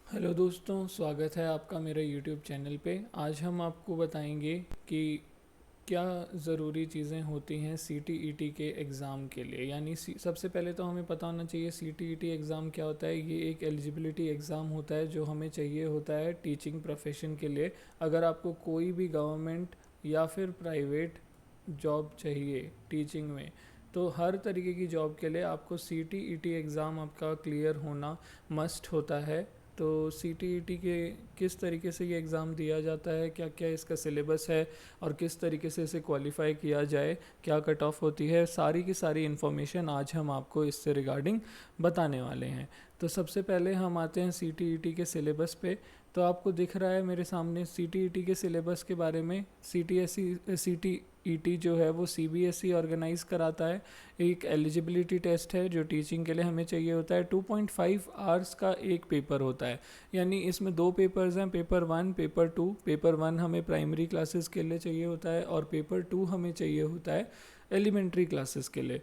Hello दोस्तों, स्वागत है आपका मेरे YouTube चैनल पे। आज हम आपको बताएंगे कि क्या ज़रूरी चीज़ें होती हैं CTET के एग्ज़ाम के लिए। यानी सबसे पहले तो हमें पता होना चाहिए CTET एग्ज़ाम क्या होता है। ये एक एलिजिबिलिटी एग्ज़ाम होता है जो हमें चाहिए होता है टीचिंग प्रोफेशन के लिए। अगर आपको कोई भी गवर्नमेंट या फिर प्राइवेट जॉब चाहिए टीचिंग में, तो हर तरीके की जॉब के लिए आपको CTET एग्ज़ाम आपका क्लियर होना मस्ट होता है। तो CTET के किस तरीके से ये एग्ज़ाम दिया जाता है, क्या क्या इसका सिलेबस है और किस तरीके से इसे क्वालिफाई किया जाए, क्या कट ऑफ होती है, सारी की सारी इन्फॉर्मेशन आज हम आपको इससे रिगार्डिंग बताने वाले हैं। तो सबसे पहले हम आते हैं CTET के सिलेबस पे। तो आपको दिख रहा है मेरे सामने CTET के सिलेबस के बारे में। CTET जो है वो CBSE ऑर्गेनाइज कराता है। एक एलिजिबिलिटी टेस्ट है जो टीचिंग के लिए हमें चाहिए होता है। 2.5 आवर्स का एक पेपर होता है। यानी इसमें दो पेपर्स हैं, पेपर 1 पेपर 2। पेपर 1 हमें प्राइमरी क्लासेस के लिए चाहिए होता है और पेपर 2 हमें चाहिए होता है एलिमेंट्री क्लासेस के लिए।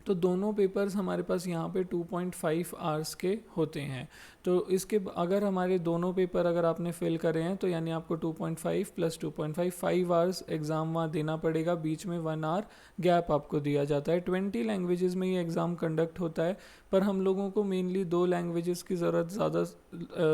तो दोनों पेपर्स हमारे पास यहाँ पे 2.5 आवर्स के होते हैं। तो इसके अगर हमारे दोनों पेपर अगर आपने फिल करे हैं तो यानी आपको 2.5 प्लस 2.5 5 आवर्स एग्ज़ाम वहाँ देना पड़ेगा। बीच में 1 आवर गैप आपको दिया जाता है। 20 लैंग्वेजेस में ये एग्ज़ाम कंडक्ट होता है, पर हम लोगों को मेनली दो लैंग्वेजेस की ज़रूरत, ज़्यादा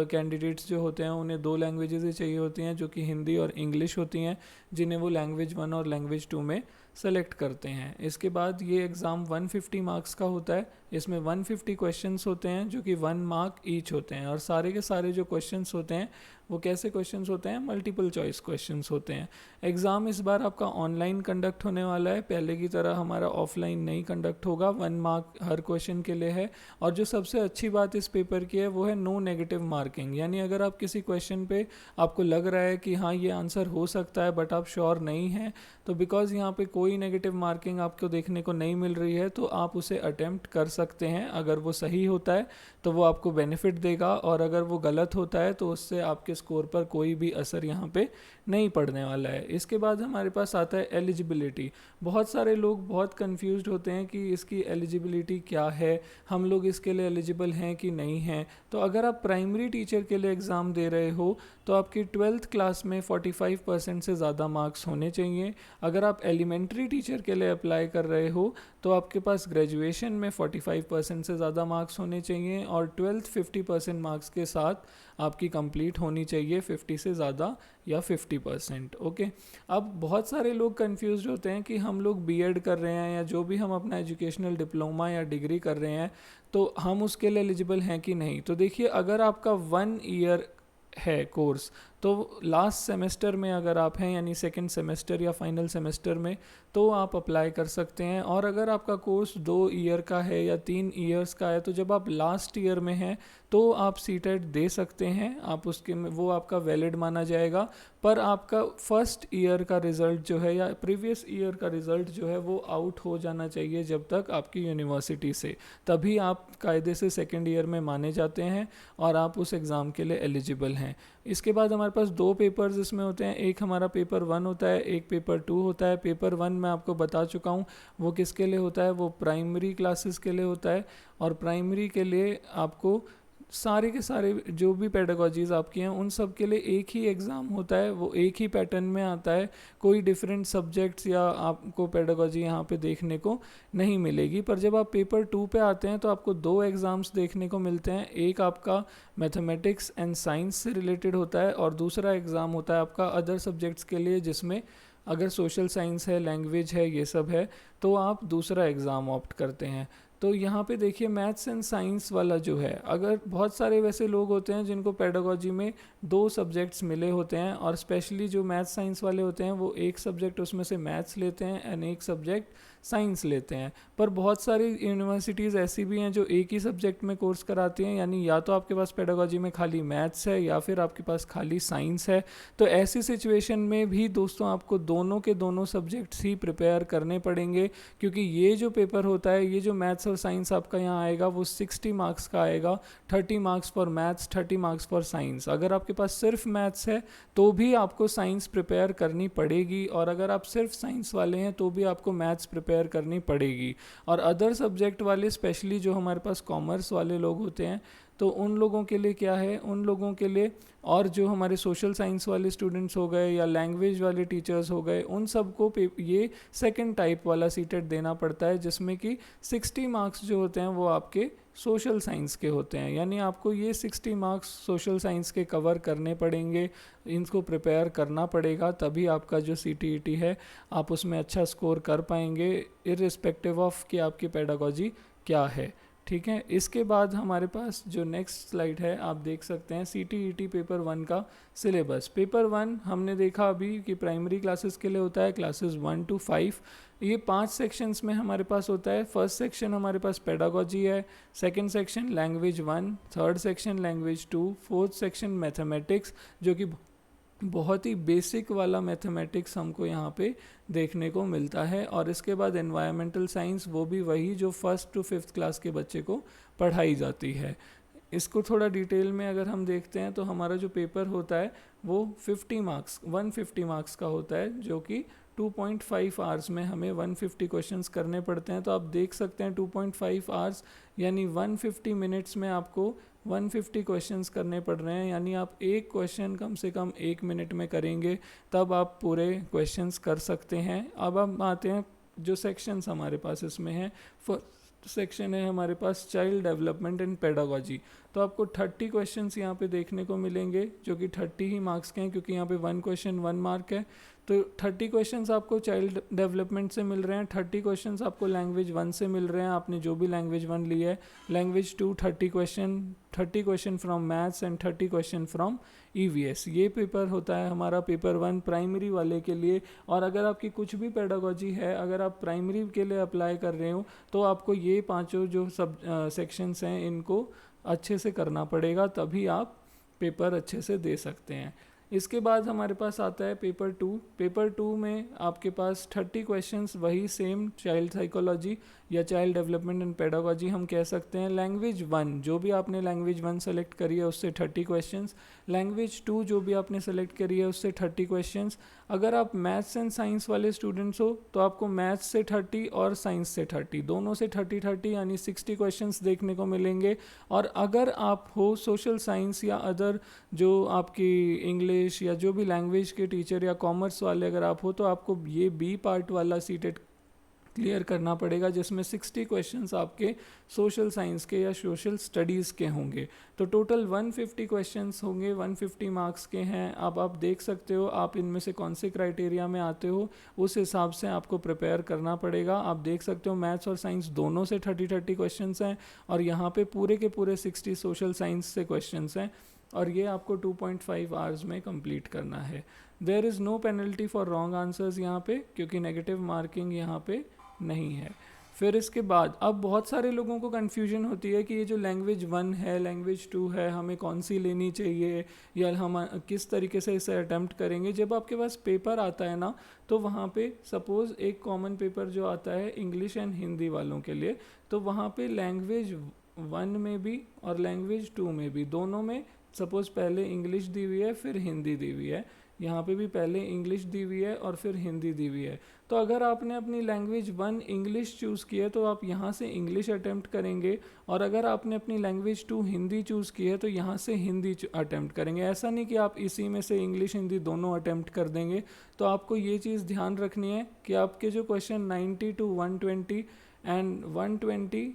कैंडिडेट्स जो होते हैं उन्हें दो लैंग्वेजेस ही चाहिए होती हैं, जो कि हिंदी और इंग्लिश होती हैं, जिन्हें वो लैंग्वेज 1 और लैंग्वेज 2 में सेलेक्ट करते हैं। इसके बाद ये एग्ज़ाम 150 मार्क्स का होता है। इसमें 150 क्वेश्चंस होते हैं जो कि 1 मार्क ईच होते हैं, और सारे के सारे जो क्वेश्चंस होते हैं वो कैसे क्वेश्चंस होते हैं, मल्टीपल चॉइस क्वेश्चंस होते हैं। एग्ज़ाम इस बार आपका ऑनलाइन कंडक्ट होने वाला है, पहले की तरह हमारा ऑफलाइन नहीं कंडक्ट होगा। 1 मार्क हर क्वेश्चन के लिए है। और जो सबसे अच्छी बात इस पेपर की है वो है नो नेगेटिव मार्किंग। यानी अगर आप किसी क्वेश्चन पे आपको लग रहा है कि हाँ ये आंसर हो सकता है बट आप श्योर नहीं हैं, तो बिकॉज़ यहाँ पे कोई नेगेटिव मार्किंग आपको देखने को नहीं मिल रही है तो आप उसे अटेम्प्ट कर सकते हैं। अगर वो सही होता है तो वो आपको बेनिफिट देगा, और अगर वो गलत होता है तो उससे आपके स्कोर पर कोई भी असर यहाँ पे नहीं पड़ने वाला है। इसके बाद हमारे पास आता है एलिजिबिलिटी। बहुत सारे लोग बहुत कंफ्यूज्ड होते हैं कि इसकी एलिजिबिलिटी क्या है, हम लोग इसके लिए एलिजिबल हैं कि नहीं हैं। तो अगर आप प्राइमरी टीचर के लिए एग्ज़ाम दे रहे हो तो आपकी 12th क्लास में 45% से ज़्यादा मार्क्स होने चाहिए। अगर आप एलिमेंट्री टीचर के लिए अप्लाई कर रहे हो तो आपके पास ग्रेजुएशन में 45% से ज़्यादा मार्क्स होने चाहिए, और 12th 50% मार्क्स के साथ आपकी कंप्लीट होनी चाहिए, 50 से ज़्यादा या 50%। ओके। अब बहुत सारे लोग कंफ्यूज होते हैं कि हम लोग बीएड कर रहे हैं या जो भी हम अपना एजुकेशनल डिप्लोमा या डिग्री कर रहे हैं तो हम उसके लिए एलिजिबल हैं कि नहीं। तो देखिए, अगर आपका 1 ईयर है कोर्स, तो लास्ट सेमेस्टर में अगर आप हैं यानी सेकंड सेमेस्टर या फाइनल सेमेस्टर में, तो आप अप्लाई कर सकते हैं। और अगर आपका कोर्स 2 ईयर का है या 3 ईयर्स का है, तो जब आप लास्ट ईयर में हैं तो आप सीटेट दे सकते हैं, आप उसके में वो आपका वैलिड माना जाएगा। पर आपका फर्स्ट ईयर का रिज़ल्ट जो है या प्रीवियस ईयर का रिज़ल्ट जो है वो आउट हो जाना चाहिए जब तक आपकी यूनिवर्सिटी से, तभी आप कायदे से सेकेंड ईयर में माने जाते हैं और आप उस एग्ज़ाम के लिए एलिजिबल हैं। इसके बाद हमारे पास दो पेपर्स इसमें होते हैं, एक हमारा पेपर 1 होता है, एक पेपर 2 होता है। पेपर 1 मैं आपको बता चुका हूँ वो किसके लिए होता है, वो प्राइमरी क्लासेस के लिए होता है। और प्राइमरी के लिए आपको सारे के सारे जो भी पेडागोजीज आपकी हैं उन सब के लिए एक ही एग्ज़ाम होता है, वो एक ही पैटर्न में आता है। कोई डिफरेंट सब्जेक्ट्स या आपको पेडागोजी यहाँ पे देखने को नहीं मिलेगी। पर जब आप पेपर 2 पे आते हैं तो आपको दो एग्ज़ाम्स देखने को मिलते हैं। एक आपका मैथमेटिक्स एंड साइंस से रिलेटेड होता है और दूसरा एग्ज़ाम होता है आपका अदर सब्जेक्ट्स के लिए, जिसमें अगर सोशल साइंस है, लैंग्वेज है, ये सब है, तो आप दूसरा एग्ज़ाम ऑप्ट करते हैं। तो यहाँ पे देखिए, मैथ्स एंड साइंस वाला जो है, अगर बहुत सारे वैसे लोग होते हैं जिनको पेडागोजी में दो सब्जेक्ट्स मिले होते हैं, और स्पेशली जो मैथ्स साइंस वाले होते हैं वो एक सब्जेक्ट उसमें से मैथ्स लेते हैं एंड एक सब्जेक्ट साइंस लेते हैं। पर बहुत सारी यूनिवर्सिटीज़ ऐसी भी हैं जो एक ही सब्जेक्ट में कोर्स कराती हैं, यानी या तो आपके पास पेडागोजी में खाली मैथ्स है या फिर आपके पास खाली साइंस है। तो ऐसी सिचुएशन में भी दोस्तों आपको दोनों के दोनों सब्जेक्ट्स ही प्रिपेयर करने पड़ेंगे, क्योंकि ये जो पेपर होता है, ये जो मैथ्स और साइंस आपका यहाँ आएगा वो 60 मार्क्स का आएगा। 30 marks for maths, 30 marks for science. अगर आपके पास सिर्फ मैथ्स है तो भी आपको साइंस प्रिपेयर करनी पड़ेगी, और अगर आप सिर्फ साइंस वाले हैं तो भी आपको मैथ्स प्रिपेयर करनी पड़ेगी। और अदर सब्जेक्ट वाले, स्पेशली जो हमारे पास कॉमर्स वाले लोग होते हैं, तो उन लोगों के लिए क्या है, उन लोगों के लिए और जो हमारे सोशल साइंस वाले स्टूडेंट्स हो गए या लैंग्वेज वाले टीचर्स हो गए, उन सबको ये सेकंड टाइप वाला सीटेट देना पड़ता है, जिसमें कि 60 मार्क्स जो होते हैं वो आपके सोशल साइंस के होते हैं। यानी आपको ये 60 मार्क्स सोशल साइंस के कवर करने पड़ेंगे, इनको प्रिपेयर करना पड़ेगा, तभी आपका जो CTET है आप उसमें अच्छा स्कोर कर पाएंगे, इर्रिस्पेक्टिव ऑफ कि आपकी पेडागोजी क्या है। ठीक है, इसके बाद हमारे पास जो नेक्स्ट स्लाइड है आप देख सकते हैं CTET पेपर 1 का सिलेबस। पेपर 1 हमने देखा अभी कि प्राइमरी क्लासेस के लिए होता है, क्लासेस 1 to 5। ये 5 सेक्शंस में हमारे पास होता है। फर्स्ट सेक्शन हमारे पास पेडागोजी है, second section language 1, third section language 2, fourth section mathematics, जो कि बहुत ही बेसिक वाला मैथमेटिक्स हमको यहाँ पे देखने को मिलता है। और इसके बाद एनवायरमेंटल साइंस, वो भी वही जो 1st to 5th क्लास के बच्चे को पढ़ाई जाती है। इसको थोड़ा डिटेल में अगर हम देखते हैं तो हमारा जो पेपर होता है वो 150 मार्क्स का होता है, जो कि 2.5 आवर्स में हमें 150 क्वेश्चंस करने पड़ते हैं। तो आप देख सकते हैं 2.5 आवर्स यानी 150 मिनट्स में आपको 150 क्वेश्चंस करने पड़ रहे हैं। यानी आप एक क्वेश्चन कम से कम 1 मिनट में करेंगे, तब आप पूरे क्वेश्चंस कर सकते हैं। अब हम आते हैं जो सेक्शंस हमारे पास इसमें हैं। फर्स्ट सेक्शन है हमारे पास चाइल्ड डेवलपमेंट एंड पेडागोजी। तो आपको 30 क्वेश्चंस यहाँ पे देखने को मिलेंगे, जो कि 30 ही मार्क्स के हैं, क्योंकि यहाँ पे 1 क्वेश्चन 1 मार्क है। तो 30 क्वेश्चंस आपको चाइल्ड डेवलपमेंट से मिल रहे हैं, 30 क्वेश्चंस आपको लैंग्वेज 1 से मिल रहे हैं, आपने जो भी लैंग्वेज 1 ली है। Language 2 30 question from maths and 30 question from EVS। ये पेपर होता है हमारा पेपर 1 प्राइमरी वाले के लिए। और अगर आपकी कुछ भी पेडागोजी है, अगर आप प्राइमरी के लिए अप्लाई कर रहे हो, तो आपको ये पांचों जो सब सेक्शंस हैं इनको अच्छे से करना पड़ेगा, तभी आप पेपर अच्छे से दे सकते हैं। इसके बाद हमारे पास आता है पेपर 2। पेपर 2 में आपके पास 30 क्वेश्चंस, वही सेम चाइल्ड साइकोलॉजी या चाइल्ड डेवलपमेंट एंड पेडागोजी हम कह सकते हैं। लैंग्वेज 1 जो भी आपने लैंग्वेज 1 सेलेक्ट करी है उससे 30 क्वेश्चंस, लैंग्वेज 2 जो भी आपने सेलेक्ट करी है उससे 30 क्वेश्चंस। अगर आप मैथ्स एंड साइंस वाले स्टूडेंट्स हो तो आपको मैथ्स से 30 और साइंस से 30, दोनों से 30 यानी 60 क्वेश्चंस देखने को मिलेंगे। और अगर आप हो सोशल साइंस या अदर जो आपकी इंग्लिश या जो भी लैंग्वेज के टीचर या कॉमर्स वाले अगर आप हो, तो आपको ये B पार्ट वाला सीटेट क्लियर करना पड़ेगा, जिसमें 60 क्वेश्चंस आपके सोशल साइंस के या सोशल स्टडीज़ के होंगे। तो टोटल 150 क्वेश्चंस होंगे, 150 मार्क्स के हैं। अब आप देख सकते हो आप इनमें से कौन से क्राइटेरिया में आते हो, उस हिसाब से आपको प्रिपेयर करना पड़ेगा। आप देख सकते हो मैथ्स और साइंस दोनों से 30 क्वेश्चंस हैं, और यहाँ पे पूरे के पूरे 60 सोशल साइंस से क्वेश्चंस हैं, और ये आपको 2.5 आवर्स में कंप्लीट करना है। There is no penalty for wrong answers यहाँ पे, क्योंकि नेगेटिव मार्किंग यहाँ पे नहीं है। फिर इसके बाद अब बहुत सारे लोगों को कन्फ्यूजन होती है कि ये जो लैंग्वेज 1 है, लैंग्वेज 2 है, हमें कौन सी लेनी चाहिए या हम किस तरीके से इसे अटेम्प्ट करेंगे। जब आपके पास पेपर आता है ना, तो वहाँ पे सपोज़ एक कॉमन पेपर जो आता है इंग्लिश एंड हिंदी वालों के लिए, तो वहाँ पे लैंग्वेज 1 में भी और लैंग्वेज 2 में भी, दोनों में सपोज़ पहले इंग्लिश दी हुई है फिर हिंदी दी हुई है, यहाँ पे भी पहले इंग्लिश दी हुई है और फिर हिंदी दी हुई है। तो अगर आपने अपनी लैंग्वेज 1 इंग्लिश चूज़ की है तो आप यहाँ से इंग्लिश अटेम्प्ट करेंगे, और अगर आपने अपनी लैंग्वेज 2 हिंदी चूज़ की है तो यहाँ से हिंदी अटेम्प्ट करेंगे। ऐसा नहीं कि आप इसी में से इंग्लिश हिंदी दोनों अटेम्प्ट कर देंगे। तो आपको ये चीज़ ध्यान रखनी है कि आपके जो क्वेश्चन 90 to 120 एंड 120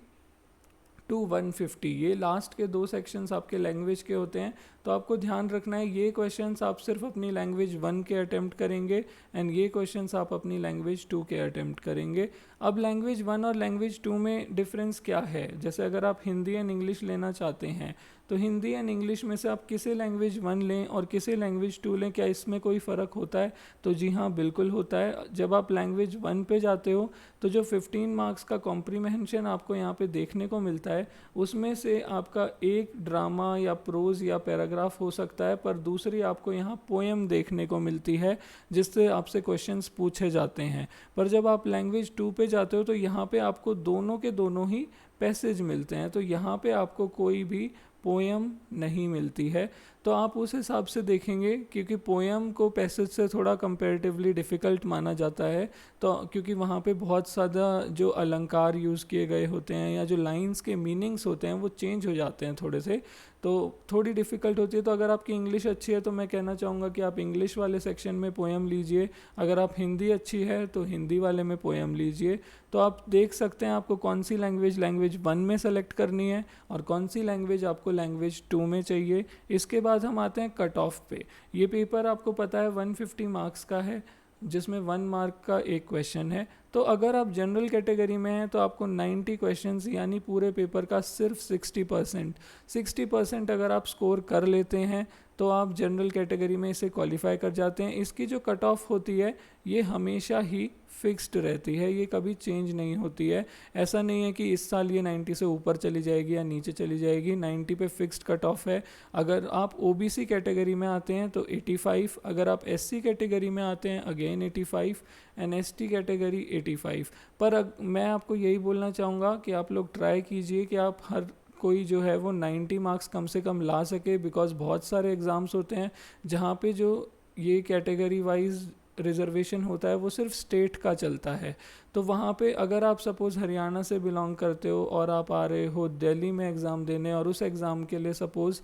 to 150, ये लास्ट के 2 सेक्शंस आपके लैंग्वेज के होते हैं। तो आपको ध्यान रखना है ये क्वेश्चंस आप सिर्फ अपनी लैंग्वेज 1 के अटेम्प्ट करेंगे, एंड ये क्वेश्चंस आप अपनी लैंग्वेज 2 के अटेम्प्ट करेंगे। अब लैंग्वेज 1 और लैंग्वेज 2 में डिफरेंस क्या है? जैसे अगर आप हिंदी एंड इंग्लिश लेना चाहते हैं, तो हिंदी एंड इंग्लिश में से आप किसे लैंग्वेज 1 लें और किसे लैंग्वेज 2 लें, क्या इसमें कोई फ़र्क होता है? तो जी हाँ, बिल्कुल होता है। जब आप लैंग्वेज 1 पे जाते हो तो जो 15 मार्क्स का कॉम्प्रीहेंशन आपको यहाँ पे देखने को मिलता है, उसमें से आपका एक ड्रामा या प्रोज या पैराग्राफ हो सकता है, पर दूसरी आपको यहाँ पोएम देखने को मिलती है जिससे आपसे क्वेश्चंस पूछे जाते हैं। पर जब आप लैंग्वेज 2 पे जाते हो तो यहाँ पे आपको दोनों के दोनों ही पैसेज मिलते हैं, तो यहाँ पे आपको कोई भी पोयम नहीं मिलती है। तो आप उस हिसाब से देखेंगे, क्योंकि पोयम को पैसेज से थोड़ा कंपैरेटिवली डिफ़िकल्ट माना जाता है, तो क्योंकि वहाँ पे बहुत ज़्यादा जो अलंकार यूज़ किए गए होते हैं या जो लाइंस के मीनिंग्स होते हैं वो चेंज हो जाते हैं थोड़े से, तो थोड़ी डिफ़िकल्ट होती है। तो अगर आपकी इंग्लिश अच्छी है तो मैं कहना चाहूँगा कि आप इंग्लिश वाले सेक्शन में पोयम लीजिए, अगर आप हिंदी अच्छी है तो हिंदी वाले में पोयम लीजिए। तो आप देख सकते हैं आपको कौन सी लैंग्वेज 1 में सेलेक्ट करनी है और कौन सी लैंग्वेज आपको लैंग्वेज 2 में चाहिए। इसके बाद हम आते हैं कट ऑफ पे। ये पेपर आपको पता है 150 मार्क्स का है, जिसमें 1 मार्क का एक क्वेश्चन है। तो अगर आप जनरल कैटेगरी में हैं तो आपको 90 क्वेश्चंस यानी पूरे पेपर का सिर्फ 60% अगर आप स्कोर कर लेते हैं तो आप जनरल कैटेगरी में इसे क्वालिफाई कर जाते हैं। इसकी जो कट ऑफ होती है ये हमेशा ही फिक्स्ड रहती है, ये कभी चेंज नहीं होती है। ऐसा नहीं है कि इस साल ये 90 से ऊपर चली जाएगी या नीचे चली जाएगी, 90 पे फिक्स्ड कट ऑफ है। अगर आप ओबीसी कैटेगरी में आते हैं तो 85, अगर आप एससी कैटेगरी में आते हैं अगेन 85 एंड एसटी कैटेगरी 85। पर मैं आपको यही बोलना चाहूँगा कि आप लोग ट्राई कीजिए कि आप हर कोई जो है वो 90 मार्क्स कम से कम ला सके, बिकॉज बहुत सारे एग्ज़ाम्स होते हैं जहाँ पे जो ये कैटेगरी वाइज रिजर्वेशन होता है वो सिर्फ स्टेट का चलता है। तो वहाँ पे अगर आप सपोज़ हरियाणा से बिलोंग करते हो और आप आ रहे हो दिल्ली में एग्ज़ाम देने और उस एग्ज़ाम के लिए सपोज़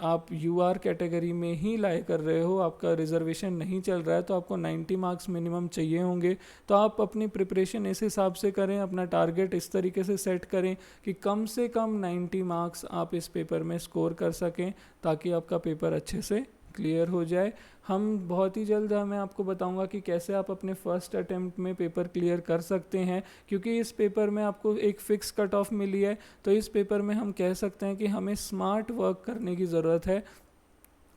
आप यूआर कैटेगरी में ही लाई कर रहे हो, आपका रिजर्वेशन नहीं चल रहा है, तो आपको 90 मार्क्स मिनिमम चाहिए होंगे। तो आप अपनी प्रिपरेशन इस हिसाब से करें, अपना टारगेट इस तरीके से सेट करें कि कम से कम 90 मार्क्स आप इस पेपर में स्कोर कर सकें, ताकि आपका पेपर अच्छे से क्लियर हो जाए। हम बहुत ही जल्द मैं आपको बताऊंगा कि कैसे आप अपने फर्स्ट अटेम्प्ट में पेपर क्लियर कर सकते हैं, क्योंकि इस पेपर में आपको एक फ़िक्स कट ऑफ मिली है। तो इस पेपर में हम कह सकते हैं कि हमें स्मार्ट वर्क करने की ज़रूरत है।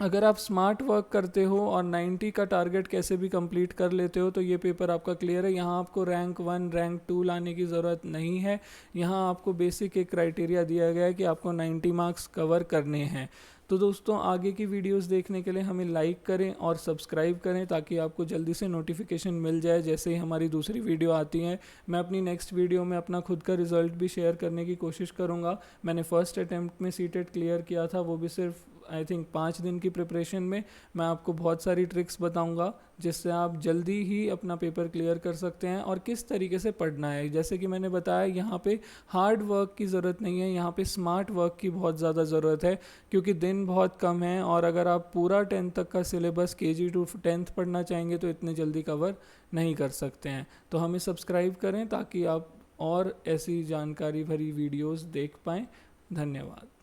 अगर आप स्मार्ट वर्क करते हो और 90 का टारगेट कैसे भी कंप्लीट कर लेते हो तो ये पेपर आपका क्लियर है। यहाँ आपको रैंक 1 रैंक 2 लाने की ज़रूरत नहीं है। यहाँ आपको बेसिक एक क्राइटेरिया दिया गया है कि आपको 90 मार्क्स कवर करने हैं। तो दोस्तों, आगे की वीडियोस देखने के लिए हमें लाइक करें और सब्सक्राइब करें, ताकि आपको जल्दी से नोटिफिकेशन मिल जाए जैसे ही हमारी दूसरी वीडियो आती हैं। मैं अपनी नेक्स्ट वीडियो में अपना खुद का रिज़ल्ट भी शेयर करने की कोशिश करूँगा। मैंने फ़र्स्ट अटैम्प्ट में सीटेट क्लियर किया था, वो भी सिर्फ आई थिंक 5 दिन की प्रिपरेशन में। मैं आपको बहुत सारी ट्रिक्स बताऊंगा जिससे आप जल्दी ही अपना पेपर क्लियर कर सकते हैं और किस तरीके से पढ़ना है। जैसे कि मैंने बताया, यहाँ पे हार्ड वर्क की ज़रूरत नहीं है, यहाँ पे स्मार्ट वर्क की बहुत ज़्यादा ज़रूरत है, क्योंकि दिन बहुत कम है और अगर आप पूरा 10th तक का सिलेबस KG to 10th पढ़ना चाहेंगे तो इतने जल्दी कवर नहीं कर सकते हैं। तो हमें सब्सक्राइब करें ताकि आप और ऐसी जानकारी भरी वीडियोज़ देख पाएँ। धन्यवाद।